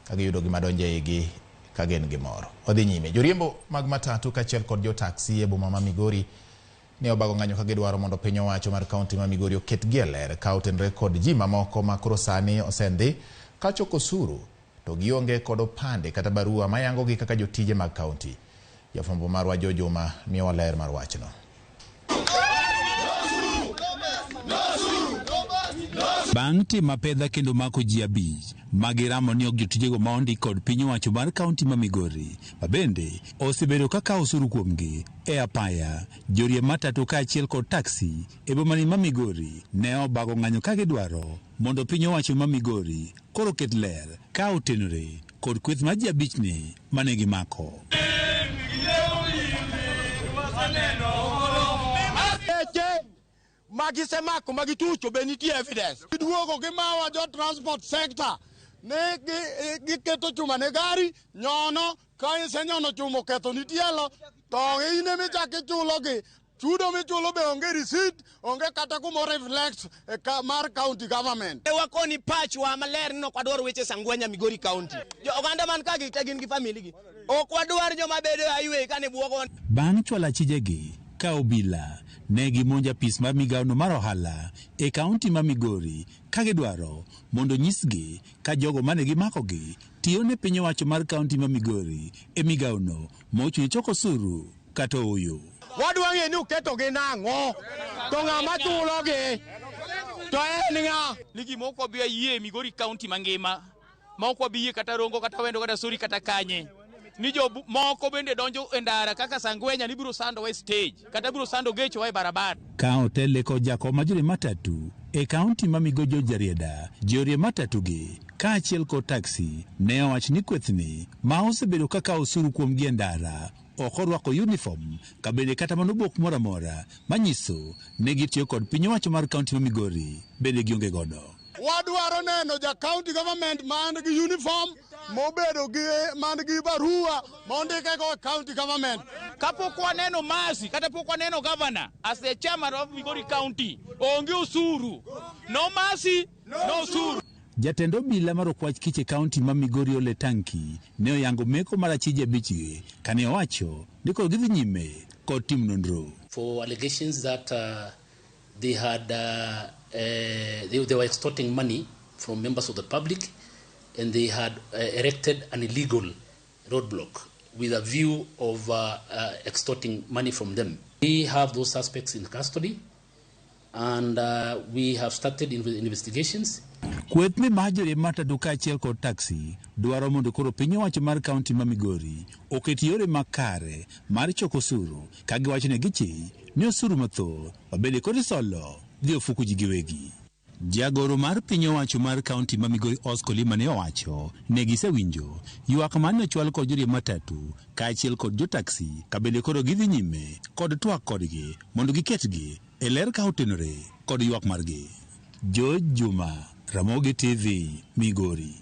kagiyudo gima donje igi kagen gimoro. Odhi nyime. Joriembo mag matatu kachiel kod jo taxi e boma ma Migori ne obago ng'anyo ka gidwaro mondo piny owacho mar kaunti ma Migori oketgi e ler ka otenore kod ji mamoko ma koro sani osendhi ka choko osuru to gionge kod opande kata barua mayangogi kaka jotije mag kaunti. Jafwambo marwa Joma miyowa ler mar wachno. Bang' tim mapedha kendo mako ji abich magiramo ni ok jotijego ma ondik kod piny owacho mar kaunti ma Migori mabende osebedo ka kawo osuru kuomgi e apaya, joriemb matatu kaachiel kod taksi e bomani ma Migori ne obago ng'anyo ka gidwaro mondo piny owacho ma Migori koro ket ler ka otenore kod kweth mar ji abichni mane gimako. Magisemako magitucho be nitie evidence. Giduogo gimawa jo transport sector ne giketo chuma ne gari nyono ka isenyono chuma ketho nitielo to ine michaki chulogi chudo michulo be onge receipt onge kata kumo reflect mar county government. Wakoni pachwa maler no kwadwaro weche sangwenya Migori county. Jo oganda man ka gin gi family gi. Ok wadwar joma bedo highway kane buogo. Bang' chwala chijegi ka obila ne gimonja pis mar migaono mar ohala e kaunti ma Migori ka gidwaro mondo nyisgi ka jogo mane gimakogi tiyo ne piny owacho mar kaunti ma Migori e migaono mochuni choko osuru kata oyo. Wadwang'e ni uketogi nang'o to ng'ama chulogi to en ng'a nigi moko bi yie Migori county mangima moko bi yie kata Rongo kata Wendo kata Suri kata Kanye ni jo moko bende donjo e ndara kaka Sangwenya ni biro sando we stage kata biro sando gecho we barabara. Ka otele ko jako majore matatu e kaunti ma Migori Jarieda jorie matatu gi kaachiel kod taksi ne owach ni kwethni ma osebedo kaka osuru kuom gi ndara ok orwako uniform ka bende kata mano bok moro amora manyiso ne gitiyo kod piny owacho mar kaunti ma Migori bende gionge godo. Wadwaro neno ja county government man gi uniform mobedo gi man gi barua mondike go county government. Kapok waneno masi kata pok waneno governor as the chairman of Migori county onge osuru. No masi, no usuru. Jatend obila mar okwach kiche kaunti ma Migori Ole Tanki ne oyango meko mar achije abichgi kane owacho ni koro gidhi nyime kod tim nonro. For allegations that they were extorting money from members of the public and they had erected an illegal roadblock with a view of extorting money from them. We have those suspects in custody and we have started investigations. Kwethni majore matatu kaachiel kod taksi dwaro mondo koro piny owacho mar kaunti ma Migori oket yore makare mar choko osuru ka giwacho ne gichi ni osuru mathoth mabende kod solo dhi ofuku ji giwegi. Jagoro mar piny owacho mar kaunti ma Migori Oskolima ne owacho ne gisewinjo ywak mane ochwal kod jorie matatu kaachiel kod jo taksi ka bende koro gidhi nyime kod twak kodgi mondo giketgi e ler ka otenore kod ywak margi. Joma, Ramogi TV, Migori.